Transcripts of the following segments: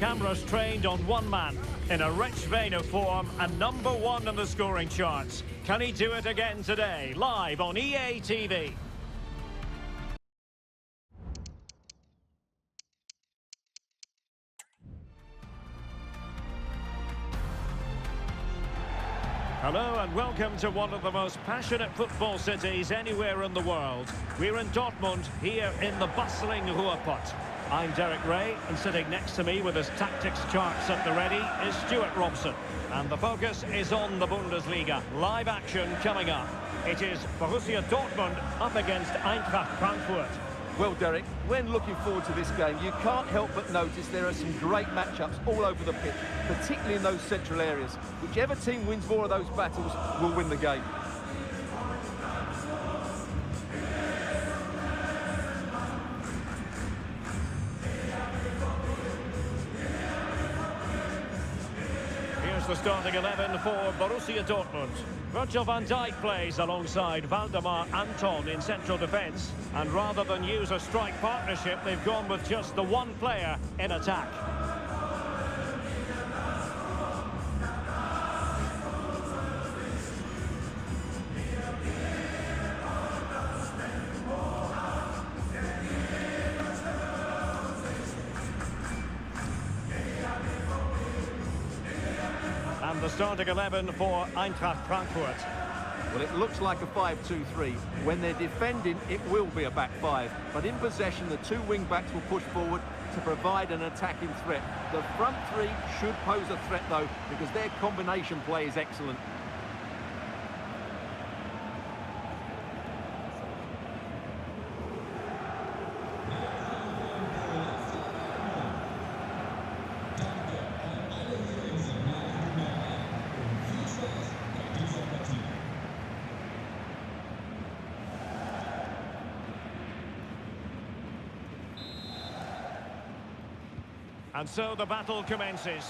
cameras trained on one man, in a rich vein of form and #1 in the scoring charts. Can he do it again today? Live on EA TV. Hello and welcome to one of the most passionate football cities anywhere in the world. We're in Dortmund, here in the bustling Ruhrpott. I'm Derek Ray, and sitting next to me with his tactics charts at the ready is Stuart Robson. And the focus is on the Bundesliga. Live action coming up. It is Borussia Dortmund up against Eintracht Frankfurt. Well, Derek, when looking forward to this game, you can't help but notice there are some great matchups all over the pitch, particularly in those central areas. Whichever team wins more of those battles will win the game. Here's the starting 11 for Borussia Dortmund. Virgil van Dijk plays alongside Valdemar Anton in central defence. And rather than use a strike partnership, they've gone with just the one player in attack. And the starting 11 for Eintracht Frankfurt. Well, it looks like a 5-2-3. When they're defending, it will be a back five. But in possession, the two wing-backs will push forward to provide an attacking threat. The front three should pose a threat, though, because their combination play is excellent. And so the battle commences.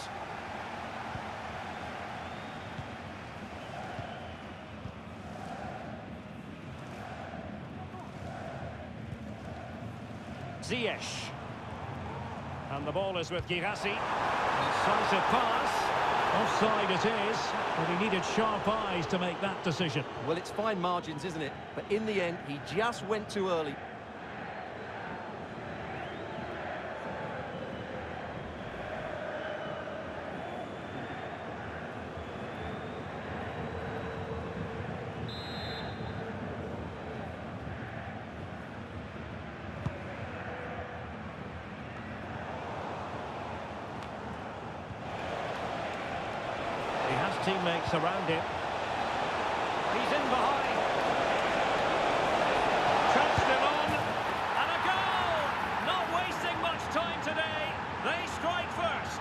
Ziyech. And the ball is with Girassi. Decisive pass. Offside it is, but he needed sharp eyes to make that decision. Well, it's fine margins, isn't it? But in the end, he just went too early. He has teammates around him. He's in behind. Trounced him on. And a goal! Not wasting much time today. They strike first.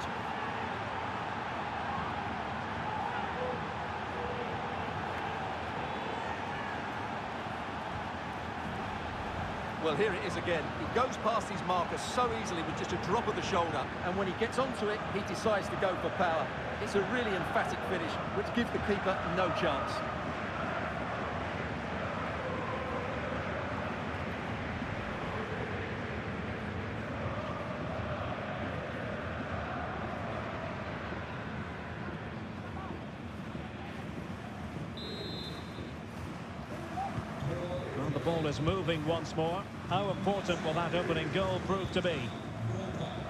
Well, here it is again. He goes past his marker so easily with just a drop of the shoulder. And when he gets onto it, he decides to go for power. It's a really emphatic finish, which gives the keeper no chance. Well, the ball is moving once more. How important will that opening goal prove to be?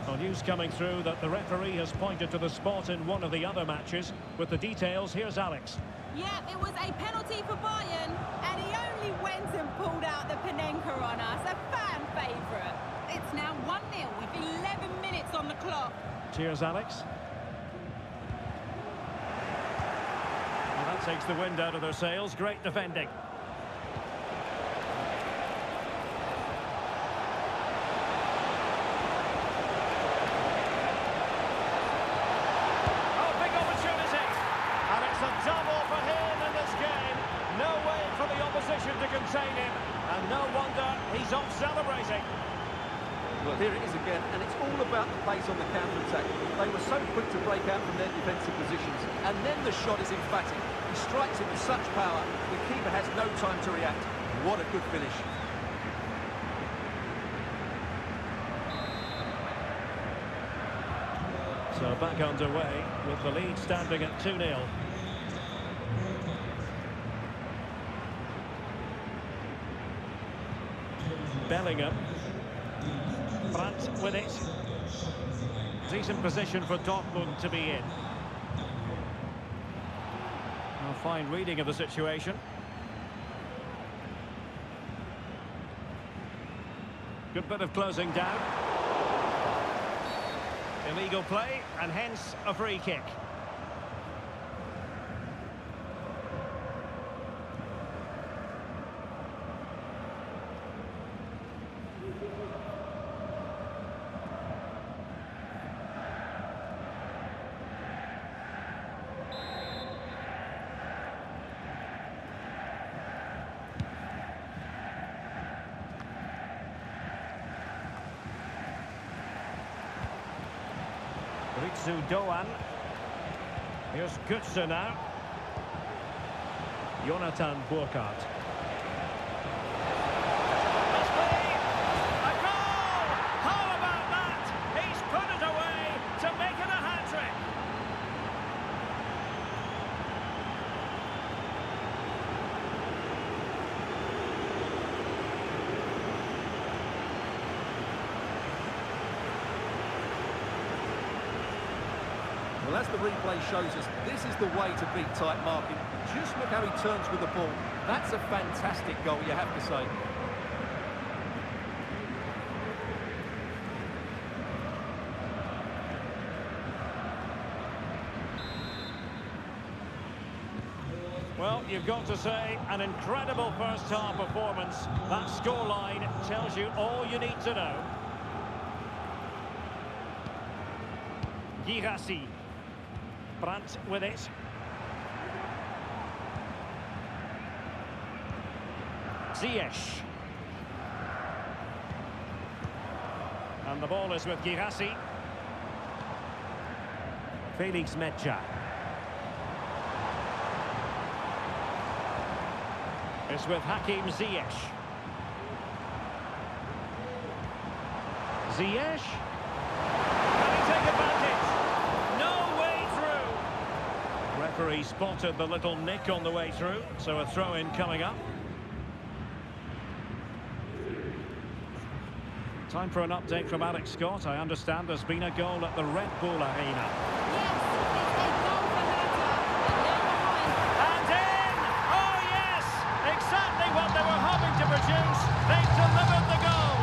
Well, news coming through that the referee has pointed to the spot in one of the other matches. With the details, here's Alex. Yeah, it was a penalty for Bayern, and he only went and pulled out the Panenka on us, a fan favourite. It's now 1-0 with 11 minutes on the clock. Cheers, Alex. Well, that takes the wind out of their sails. Great defending. Double for him in this game. No way for the opposition to contain him. And no wonder he's off celebrating. Well, here it is again, and it's all about the pace on the counter-attack. They were so quick to break out from their defensive positions. And then the shot is emphatic. He strikes it with such power, the keeper has no time to react. What a good finish. So back underway with the lead standing at 2-0. Bellingham. Brandt with it. Decent position for Dortmund to be in. A fine reading of the situation. Good bit of closing down. Illegal play, and hence a free kick. Ritsu Doan. Here's Götze now. Jonathan Burkhardt. Must be a goal! How about that? He's put it away to make it a hat-trick. Well, as the replay shows us, this is the way to beat tight marking. Just look how he turns with the ball. That's a fantastic goal, you have to say. Well, you've got to say, an incredible first-half performance. That scoreline tells you all you need to know. Girassi. Brandt with it. Ziyech. And the ball is with Girassi. Felix Mejia. It's with Hakim Ziyech. Ziyech. Can he take advantage? No way through. Referee spotted the little nick on the way through, so a throw-in coming up. Time for an update from Alex Scott. I understand there's been a goal at the Red Bull Arena. Yes, it's a goal for Hertha, and they're behind. And in! Oh yes! Exactly what they were hoping to produce. They've delivered the goal.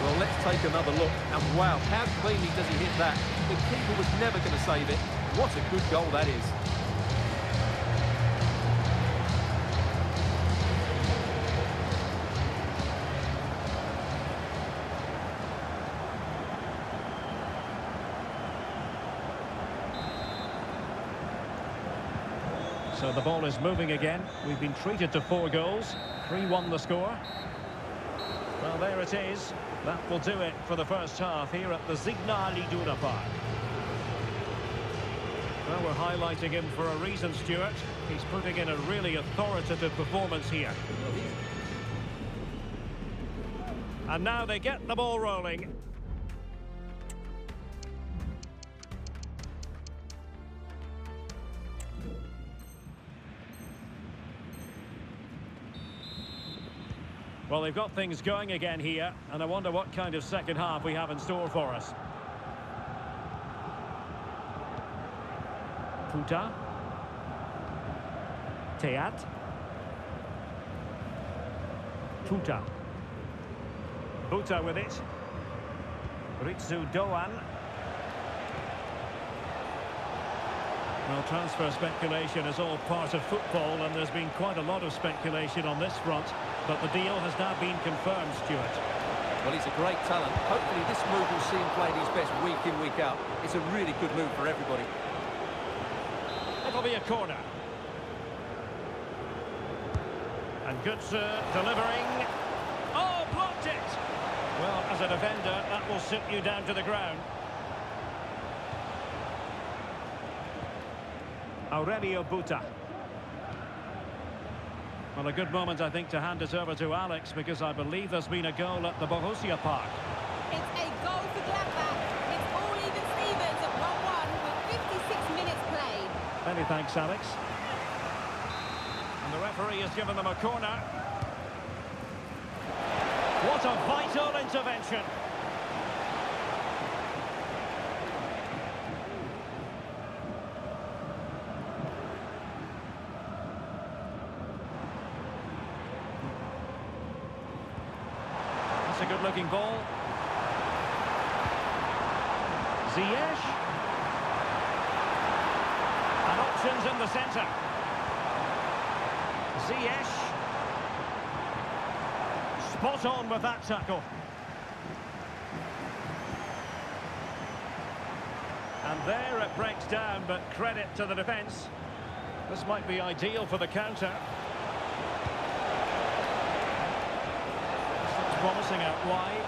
Well, let's take another look. And wow, how cleanly does he hit that? The keeper was never going to save it. What a good goal that is. So the ball is moving again. We've been treated to 4 goals. 3-1 the score. Well, there it is. That will do it for the first half here at the Signal Iduna Park. Well, we're highlighting him for a reason, Stuart. He's putting in a really authoritative performance here. And now they get the ball rolling. Well, they've got things going again here, and I wonder what kind of second half we have in store for us. Puta. Teat. Puta. Puta with it. Ritsu Doan. Well, transfer speculation is all part of football, and there's been quite a lot of speculation on this front, but the deal has now been confirmed, Stuart. Well, he's a great talent. Hopefully this move will see him play his best week in, week out. It's a really good move for everybody. It'll be a corner. And Götze delivering. Oh, blocked it! Well, as a defender, that will sit you down to the ground. Aurelio Buta. Well, a good moment, I think, to hand it over to Alex, because I believe there's been a goal at the Borussia Park. It's a goal for Gladbach. It's all even Stevens at 1-1 with 56 minutes played. Many thanks, Alex. And the referee has given them a corner. What a vital intervention. That's a good-looking ball. Ziyech. And options in the centre. Ziyech. Spot on with that tackle. And there it breaks down, but credit to the defence. This might be ideal for the counter. This looks promising out wide.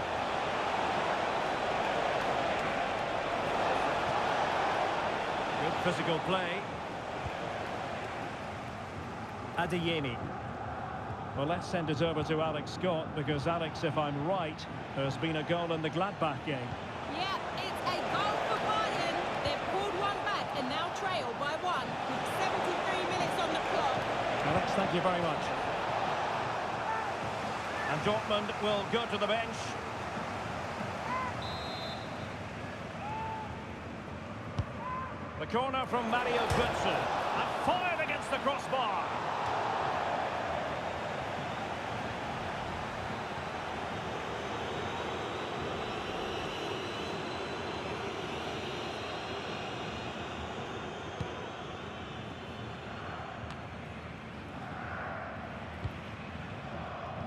Good physical play. Adeyemi. Well, let's send it over to Alex Scott, because Alex, if I'm right, there's been a goal in the Gladbach game. Yeah, it's a goal for Bayern. They've pulled one back and now trail by 1 with 73 minutes on the clock. Alex, thank you very much. And Dortmund will go to the bench. The corner from Mario Götze. And fired against the crossbar.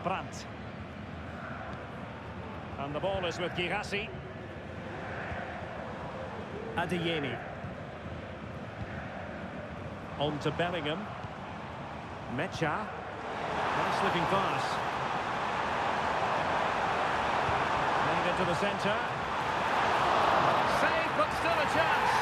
Brandt. And the ball is with Girassi. Adeyemi. On to Bellingham. Mecha. Nice looking pass. Played into the centre. Save, but still a chance.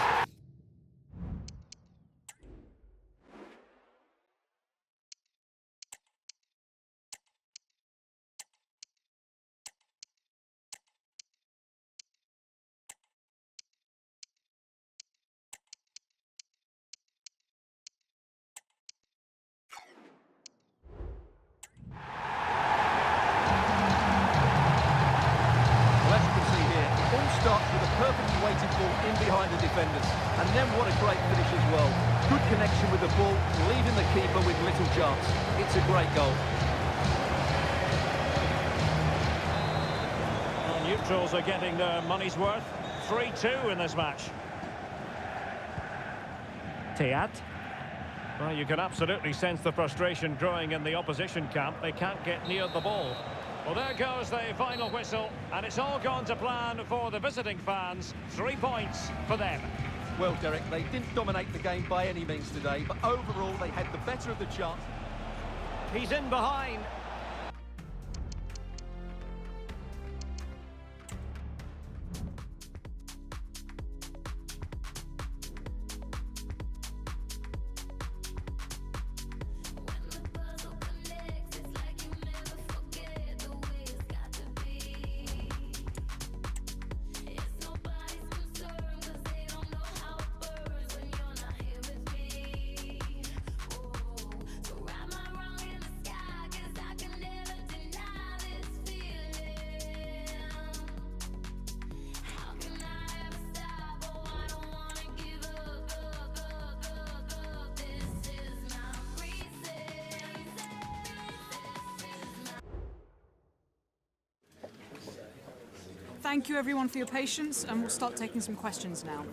Starts with a perfectly weighted ball in behind the defenders. And then what a great finish as well. Good connection with the ball, leaving the keeper with little chance. It's a great goal. Well, neutrals are getting their money's worth. 3-2 in this match. Teat. Well, you can absolutely sense the frustration growing in the opposition camp. They can't get near the ball. Well, there goes the final whistle, and it's all gone to plan for the visiting fans. 3 points for them. Well, Derek, they didn't dominate the game by any means today, but overall they had the better of the chance. He's in behind. Thank you everyone for your patience, and we'll start taking some questions now.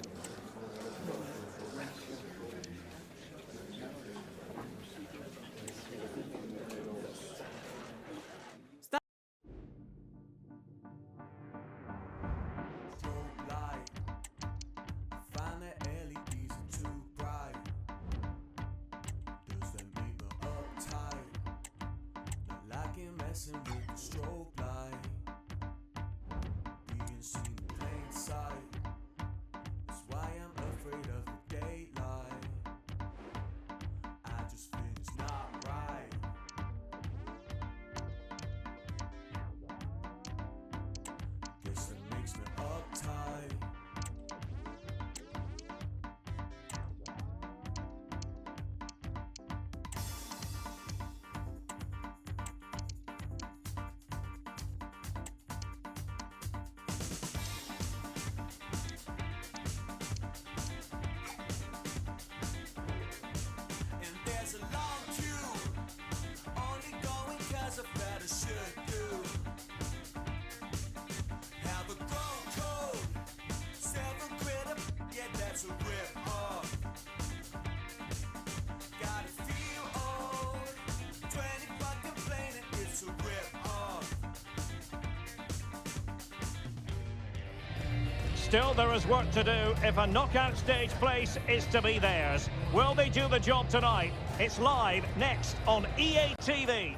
Still, there is work to do if a knockout stage place is to be theirs. Will they do the job tonight? It's live next on EA TV.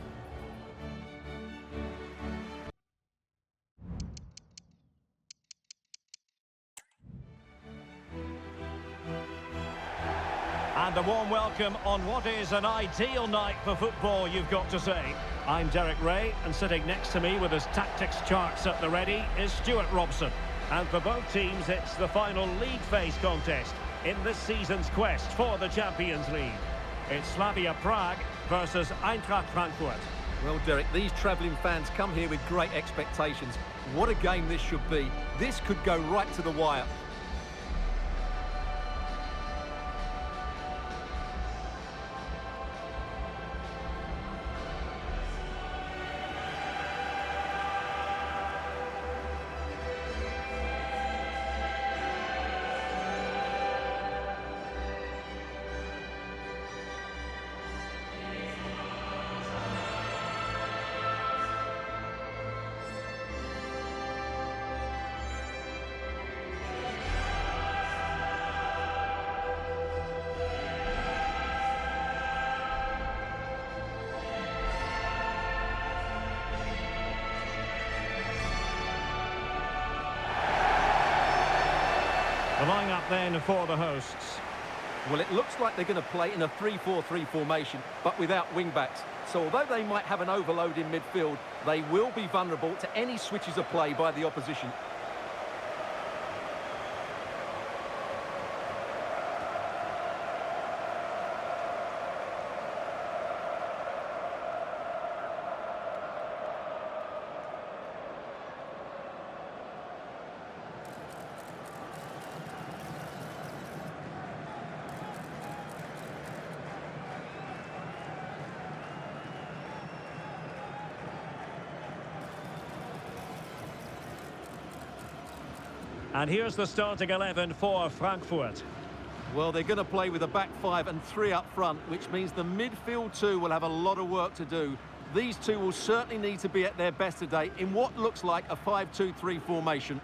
And a warm welcome on what is an ideal night for football, you've got to say. I'm Derek Ray, and sitting next to me with his tactics charts at the ready is Stuart Robson. And for both teams, it's the final league phase contest in this season's quest for the Champions League. It's Slavia Prague versus Eintracht Frankfurt. Well, Derek, these travelling fans come here with great expectations. What a game this should be. This could go right to the wire. The line-up then for the hosts. Well, it looks like they're going to play in a 3-4-3 formation, but without wing-backs. So although they might have an overload in midfield, they will be vulnerable to any switches of play by the opposition. And here's the starting 11 for Frankfurt. Well, they're going to play with a back five and three up front, which means the midfield two will have a lot of work to do. These two will certainly need to be at their best today in what looks like a 5-2-3 formation.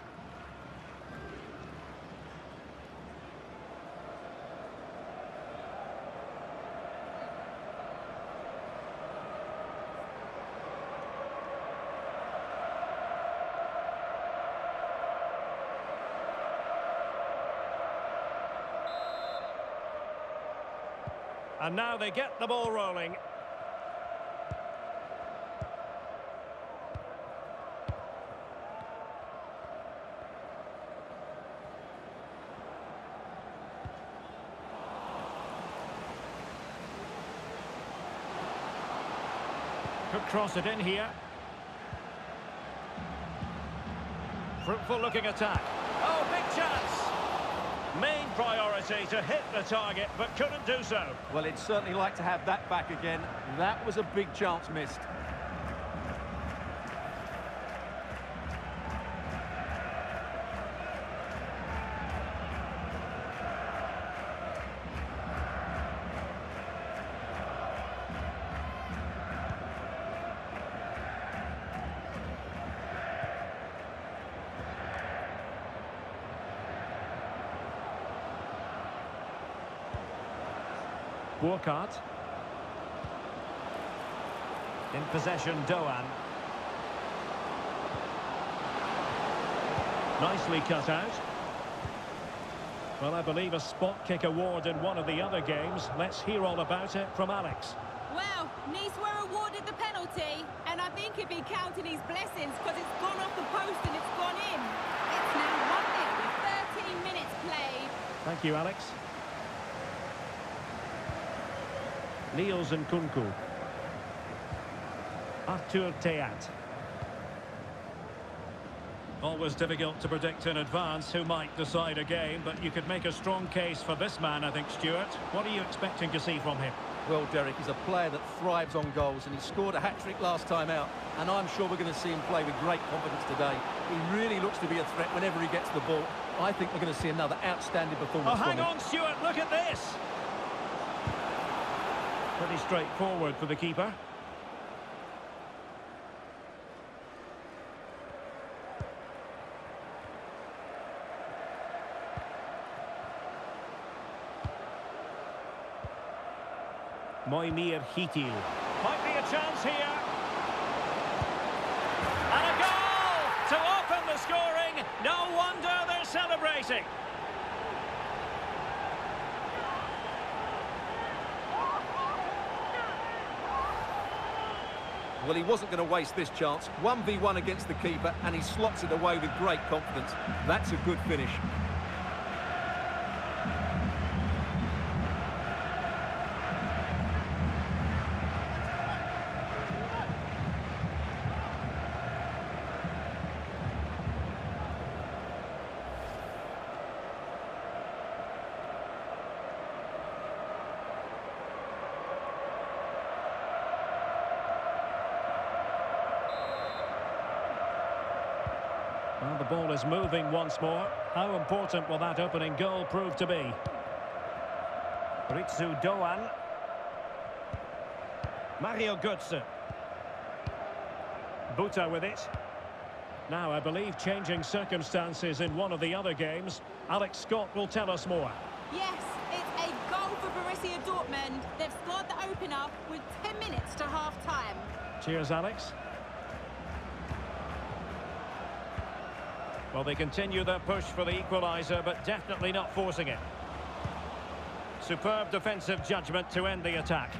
And now they get the ball rolling. Could cross it in here. Fruitful looking attack. Oh, big chance! Main priority to hit the target, but couldn't do so. Well, he'd certainly like to have that back again. That was a big chance missed. Burkhardt. In possession, Doan. Nicely cut out. Well, I believe a spot kick award in one of the other games. Let's hear all about it from Alex. Well, Nice were awarded the penalty, and I think he'd be counting his blessings because it's gone off the post and it's gone in. It's now 1-0 with 13 minutes played. Thank you, Alex. Niels and Kunku. Arthur Theat. Always difficult to predict in advance who might decide a game, but you could make a strong case for this man, I think, Stuart. What are you expecting to see from him? Well, Derek, he's a player that thrives on goals, and he scored a hat-trick last time out, and I'm sure we're going to see him play with great confidence today. He really looks to be a threat whenever he gets the ball. I think we're going to see another outstanding performance from him. Hang on, Stuart, look at this! Pretty straightforward for the keeper. Moimir Hitil. Might be a chance here. And a goal to open the scoring. No wonder they're celebrating. Well, he wasn't going to waste this chance. 1v1 against the keeper, and he slots it away with great confidence. That's a good finish. Well, the ball is moving once more. How important will that opening goal prove to be? Ritsu Doan. Mario Götze. Buta with it. Now, I believe changing circumstances in one of the other games. Alex Scott will tell us more. Yes, it's a goal for Borussia Dortmund. They've scored the opener with 10 minutes to half-time. Cheers, Alex. Well, they continue their push for the equaliser, but definitely not forcing it. Superb defensive judgment to end the attack.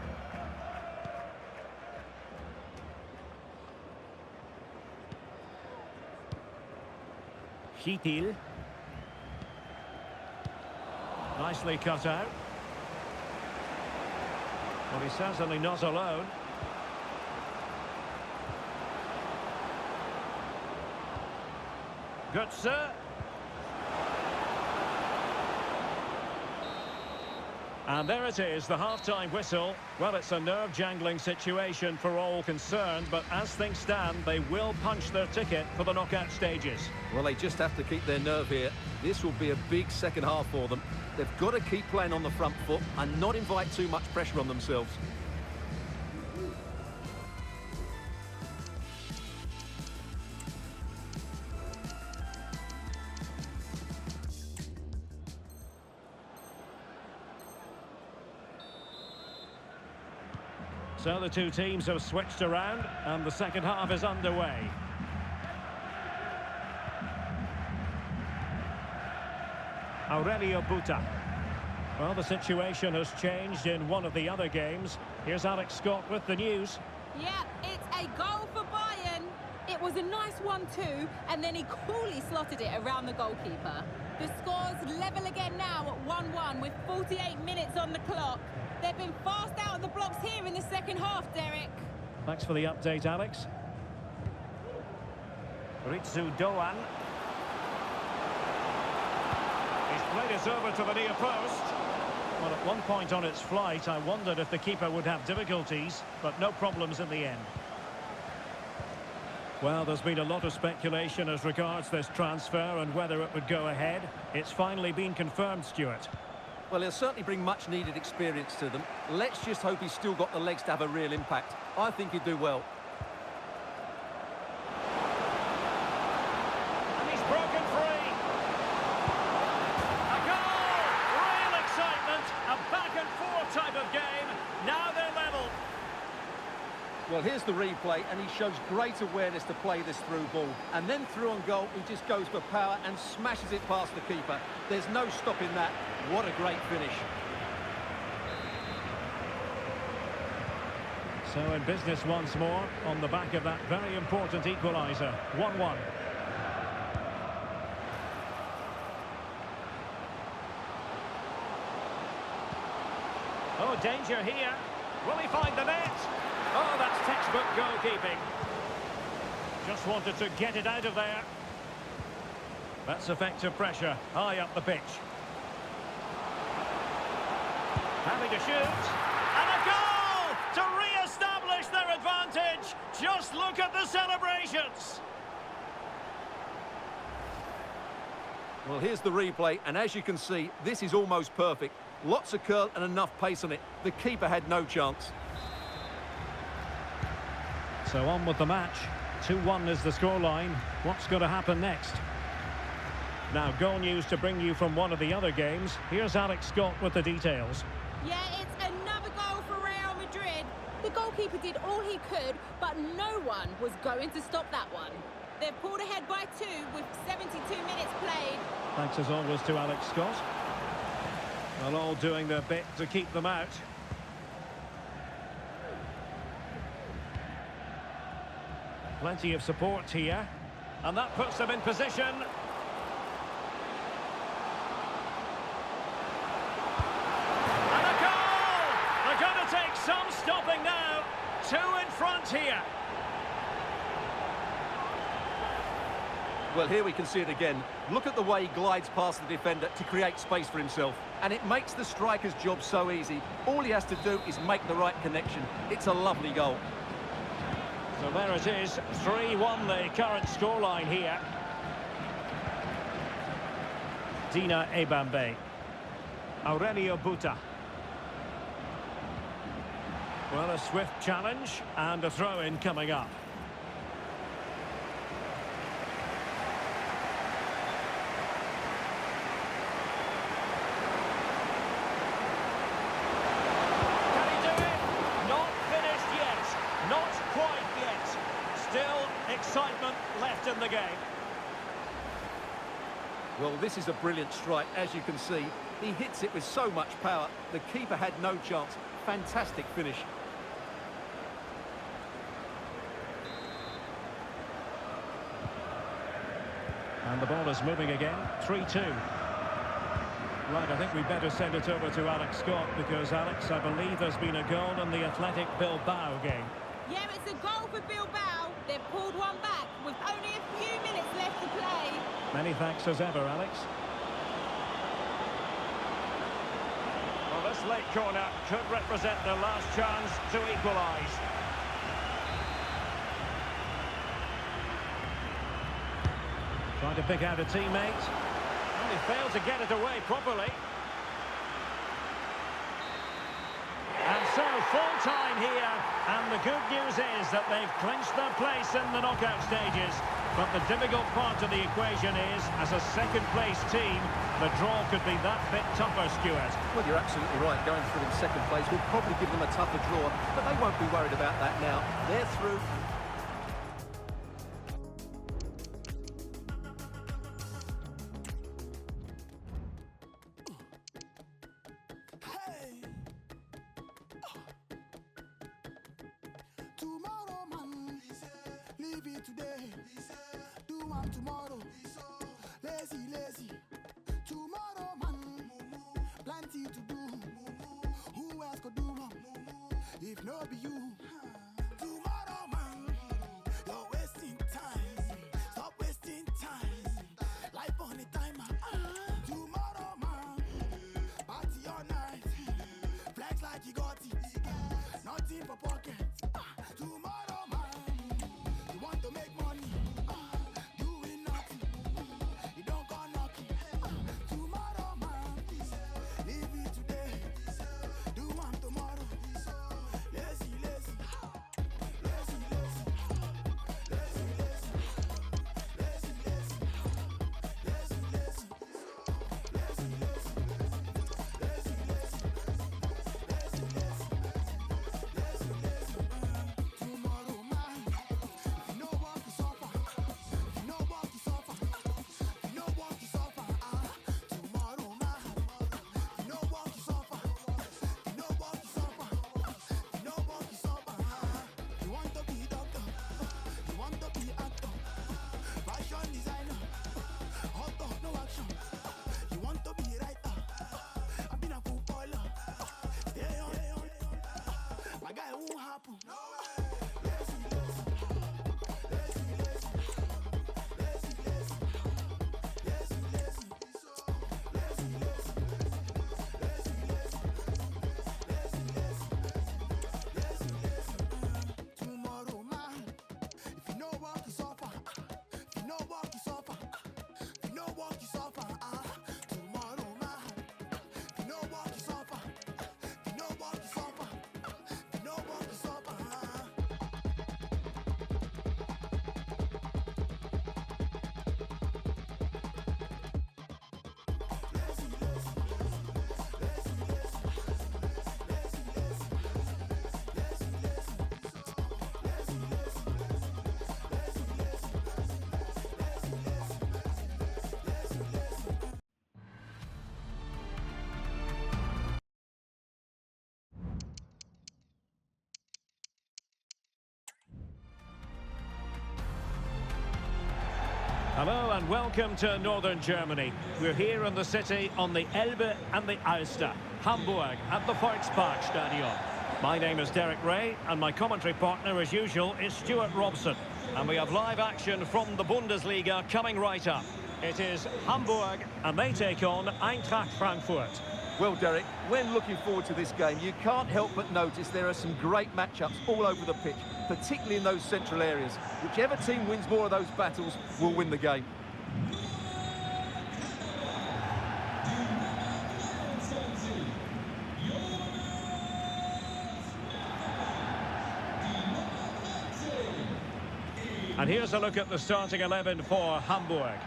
Hitil. Nicely cut out. Well, he's certainly not alone. Götze. And there it is, the half-time whistle. Well, it's a nerve-jangling situation for all concerned, but as things stand, they will punch their ticket for the knockout stages. Well, they just have to keep their nerve here. This will be a big second half for them. They've got to keep playing on the front foot and not invite too much pressure on themselves. So the two teams have switched around and the second half is underway. Aurelio Buta. Well, the situation has changed in one of the other games. Here's Alex Scott with the news. Yeah, it's a goal for Bayern. It was a nice 1-2, and then he coolly slotted it around the goalkeeper. The score's level again now at 1-1 with 48 minutes on the clock. They've been fast out of the blocks here in the second half, Derek. Thanks for the update, Alex. Ritsu Doan. He's played it over to the near post. Well, at one point on its flight, I wondered if the keeper would have difficulties, but no problems in the end. Well, there's been a lot of speculation as regards this transfer and whether it would go ahead. It's finally been confirmed, Stuart. Well, he'll certainly bring much-needed experience to them. Let's just hope he's still got the legs to have a real impact. I think he'd do well. And he's broken free. A goal! Real excitement. A back-and-forth type of game. Now they're level. Well, here's the replay, and he shows great awareness to play this through ball. And then through on goal, he just goes for power and smashes it past the keeper. There's no stopping that. What a great finish. So in business once more, on the back of that very important equaliser. 1-1. Oh, danger here. Will he find the net? Oh, that's textbook goalkeeping. Just wanted to get it out of there. That's effective pressure, high up the pitch. Having to shoot. And a goal to re-establish their advantage. Just look at the celebrations. Well, here's the replay, and as you can see, this is almost perfect. Lots of curl and enough pace on it. The keeper had no chance. So on with the match. 2-1 is the scoreline. What's going to happen next? Now, goal news to bring you from one of the other games. Here's Alex Scott with the details. Yeah, it's another goal for Real Madrid. goalkeeper did all he could, but no one was going to stop that one. They've pulled ahead by 2 with 72 minutes played. Thanks as always to Alex Scott. Well, all doing their bit to keep them out. Plenty of support here. And that puts them in position. And a goal! They're going to take some stopping now. 2 in front here. Well, here we can see it again. Look at the way he glides past the defender to create space for himself. And it makes the striker's job so easy. All he has to do is make the right connection. It's a lovely goal. So there it is, 3-1 the current scoreline here. Dina Ebambe. Aurelio Buta. Well, a swift challenge and a throw-in coming up. Excitement left in the game. Well, this is a brilliant strike, as you can see. He hits it with so much power. The keeper had no chance. Fantastic finish. And the ball is moving again. 3-2. Right, I think we better send it over to Alex Scott because, Alex, I believe there's been a goal in the Athletic Bilbao game. Yeah, it's a goal for Bilbao. They've pulled one back with only a few minutes left to play. Many thanks as ever, Alex. Well, this late corner could represent the last chance to equalise. Trying to pick out a teammate. And he failed to get it away properly. And so, full time here, and the good news is that they've clinched their place in the knockout stages. But the difficult part of the equation is, as a second-place team, the draw could be that bit tougher, Stuart. Well, you're absolutely right. Going through in second place will probably give them a tougher draw, but they won't be worried about that now. They're through. Tomorrow, man, leave it today. Do one tomorrow. Lazy, lazy. Tomorrow, man, plenty to do. Who else could do one? If no be you. Tomorrow, man, you're wasting time. Stop wasting time. Life on a timer. Tomorrow, man, party all night. Flex like you got it. Nothing for pocket. Tomorrow, man, you want to make money, doing nothing, you don't go knocking. Tomorrow, man, leave it today, do one tomorrow. Lazy, lazy, lazy, lazy, lazy, lazy, lazy, lazy, lazy, lazy, lazy, lazy, lazy, lazy, lazy. Tomorrow, man, if you know what to suffer, if you know what to suffer, if you know what to suffer, tomorrow, man, if you know what to suffer, if you know what to suffer, if you know what to suffer, you want to be doctor, you want to be actor, fashion designer, hot dog, no action, you want to be writer, I've been a footballer, stay on, my guy won't happen. Tomorrow, man, if you know what to suffer, if you know what to suffer, if you know what to suffer, tomorrow, man, if you know what to suffer, if you know what to suffer, if you know what to suffer, Hello and welcome to northern Germany. We're here in the city on the Elbe and the Alster, Hamburg at the Volksparkstadion. My name is Derek Ray and my commentary partner as usual is Stuart Robson. And we have live action from the Bundesliga coming right up. It is Hamburg and they take on Eintracht Frankfurt. Well, Derek, when looking forward to this game, you can't help but notice there are some great matchups all over the pitch, particularly in those central areas. Whichever team wins more of those battles will win the game. And here's a look at the starting 11 for Hamburg.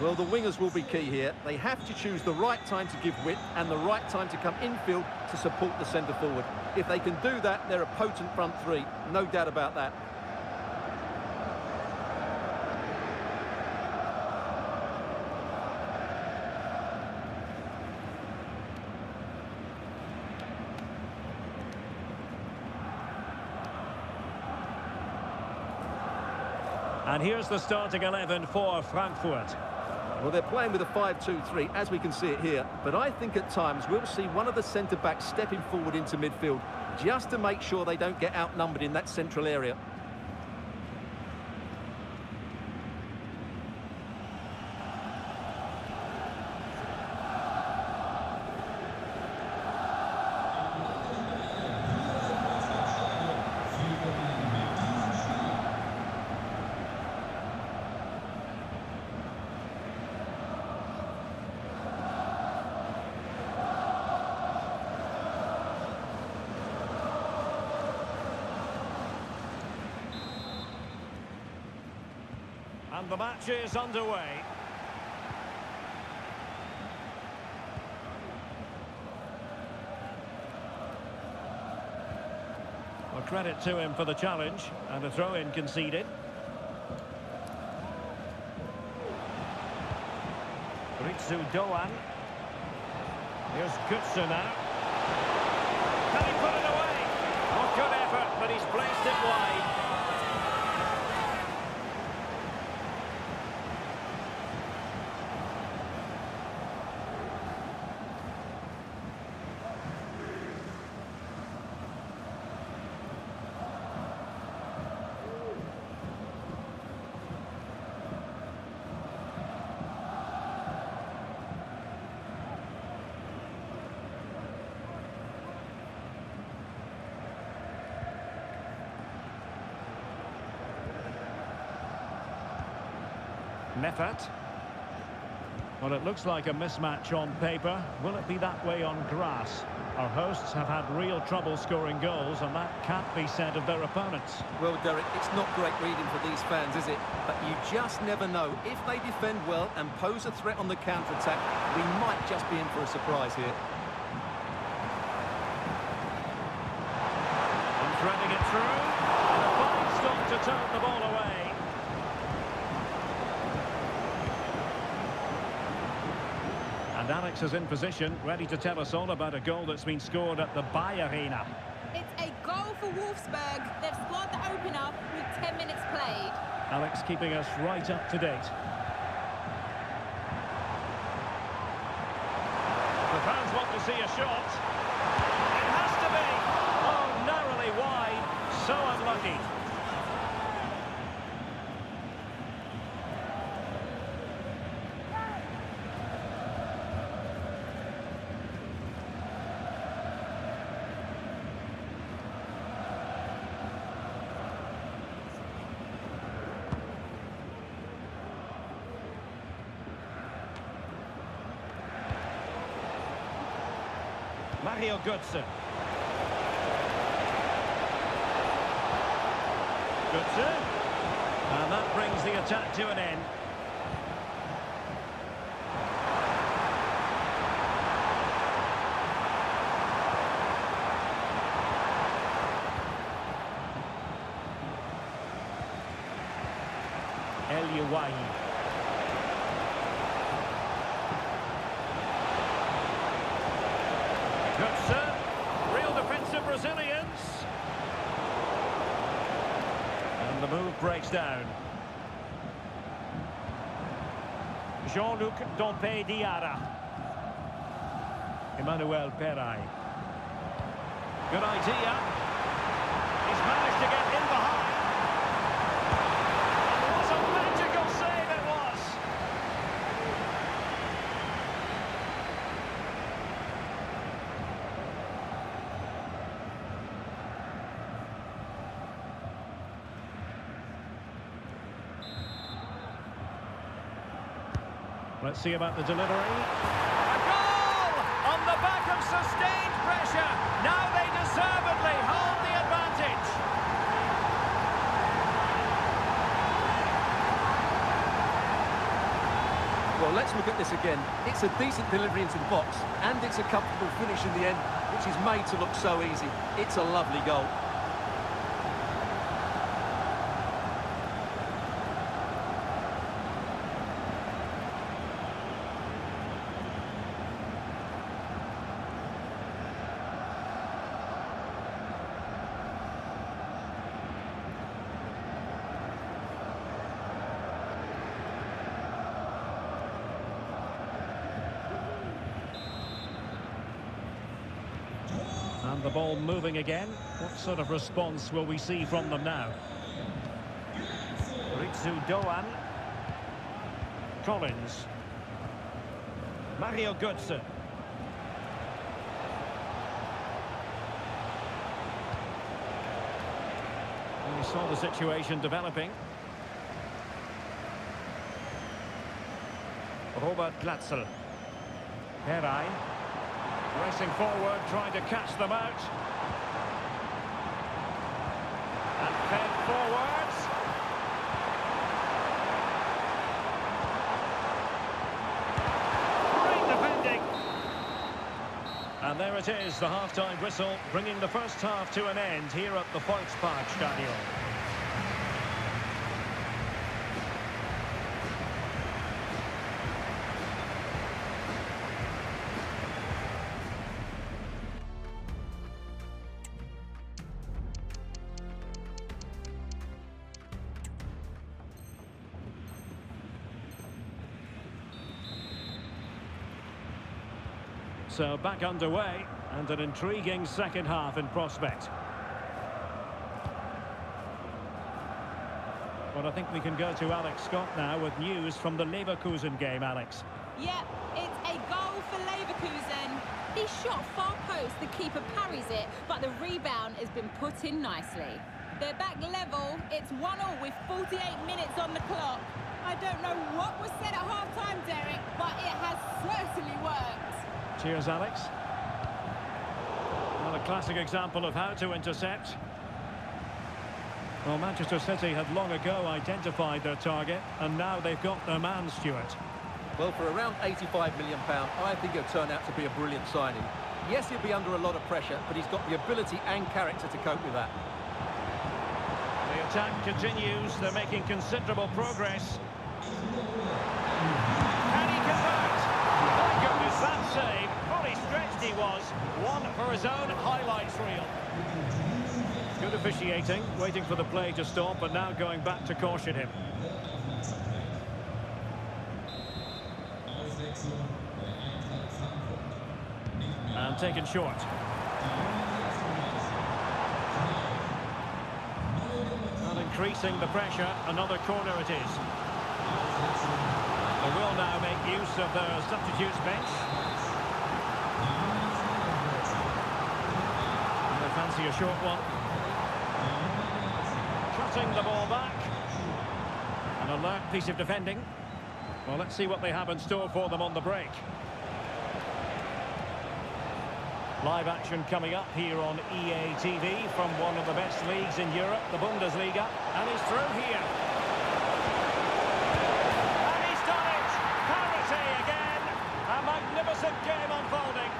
Well, the wingers will be key here. They have to choose the right time to give width and the right time to come infield to support the centre forward. If they can do that, they're a potent front three. No doubt about that. And here's the starting 11 for Frankfurt. Well, they're playing with a 5-2-3, as we can see it here. But I think at times we'll see one of the centre-backs stepping forward into midfield, just to make sure they don't get outnumbered in that central area. And the match is underway. Well, credit to him for the challenge and a throw-in conceded. Ritsu Doan. Here's Götze now. Can he put it away? Oh, good effort, but he's placed it wide. Meffert. Well, it looks like a mismatch on paper. Will it be that way on grass? Our hosts have had real trouble scoring goals, and that can't be said of their opponents. Well, Derek, it's not great reading for these fans, is it? But you just never know. If they defend well and pose a threat on the counter-attack, we might just be in for a surprise here. And threading it through. And a fine stop to turn the ball away. And Alex is in position, ready to tell us all about a goal that's been scored at the Bayer Arena. It's a goal for Wolfsburg. They've scored the opener with 10 minutes played. Alex keeping us right up to date. The fans want to see a shot. It has to be. Oh, narrowly wide. So unlucky. Mario Götze. Götze. And that brings the attack to an end. El Yawahi. Götze, real defensive resilience. And the move breaks down. Jean-Luc Dompe Diarra. Emmanuel Perai. Good idea. He's managed to get in behind. What a magical save it was! Let's see about the delivery. A goal! On the back of sustained pressure. Now they deservedly hold the advantage. Well, let's look at this again. It's a decent delivery into the box, and it's a comfortable finish in the end, which is made to look so easy. It's a lovely goal. And the ball moving again. What sort of response will we see from them now? Ritsu Doan. Collins. Mario Götze. We saw the situation developing. Robert Glatzel. Perai. Racing forward, trying to catch them out. And fed forwards. Great defending. And there it is, the half-time whistle, bringing the first half to an end here at the Volksparkstadion. So back underway, and an intriguing second half in prospect. Well, I think we can go to Alex Scott now with news from the Leverkusen game, Alex. Yep, it's a goal for Leverkusen. He shot far post, the keeper parries it, but the rebound has been put in nicely. They're back level, it's 1-1 with 48 minutes on the clock. I don't know what was said at half-time, Derek, but it has certainly worked. Cheers, Alex. Well, a classic example of how to intercept. Well, Manchester City had long ago identified their target, and now they've got their man, Stuart. Well, for around £85 million, I think it'll turn out to be a brilliant signing. Yes, he'll be under a lot of pressure, but he's got the ability and character to cope with that. The attack continues. They're making considerable progress. Can he convert? My goodness, that save. Fully stretched he was. One for his own highlights reel. Good officiating, waiting for the play to stop, but now going back to caution him. And taken short. And increasing the pressure, another corner it is. They will now make use of their substitutes bench. And they fancy a short one. Trotting the ball back. An alert piece of defending. Well, let's see what they have in store for them on the break. Live action coming up here on EA TV from one of the best leagues in Europe, the Bundesliga. And he's through here. And he's done it! Parity again! A magnificent game unfolding.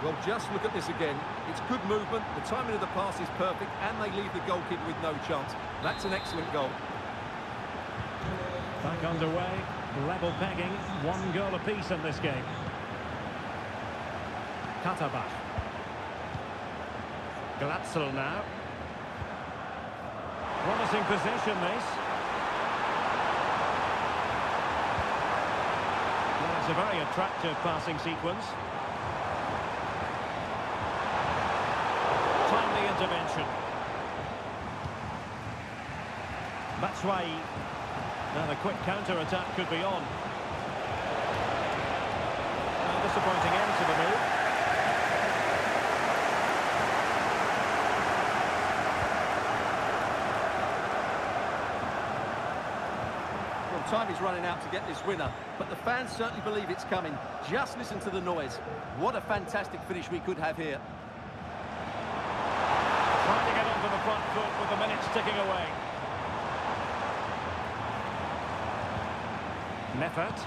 Well, just look at this again. It's good movement, the timing of the pass is perfect, and they leave the goalkeeper with no chance. That's an excellent goal. Back underway, level pegging, 1 goal apiece in this game. Katterbach. Glatzel now. Promising position, this. It's a very attractive passing sequence. Timely intervention. Batshuayi. Now the quick counter-attack could be on. A disappointing end to the move. Well, time is running out to get this winner, but the fans certainly believe it's coming. Just listen to the noise. What a fantastic finish we could have here. Trying to get onto the front foot with the minutes ticking away. Meffert.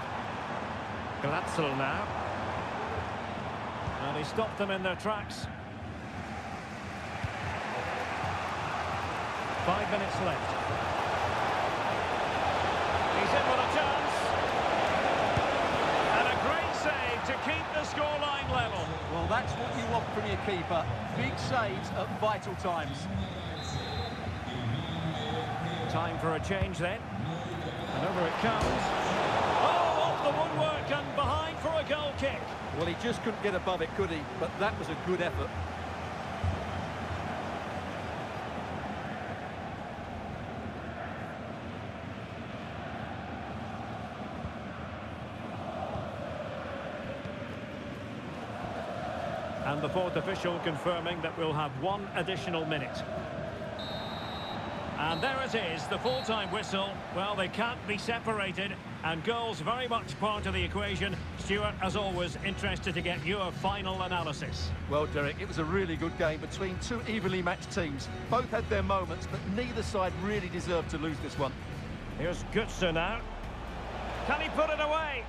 Glatzel now. And he stopped them in their tracks. 5 minutes left. He's in with a chance. And a great save to keep the scoreline level. Well, that's what you want from your keeper. Big saves at vital times. Time for a change then. And over it comes. Oh, off the woodwork and behind for a goal kick. Well, he just couldn't get above it, could he? But that was a good effort. And the fourth official confirming that we'll have one additional minute. And there it is, the full-time whistle. Well, they can't be separated, and goals very much part of the equation. Stuart, as always, interested to get your final analysis. Well, Derek, it was a really good game between two evenly matched teams. Both had their moments, but neither side really deserved to lose this one. Here's Götze now. Can he put it away?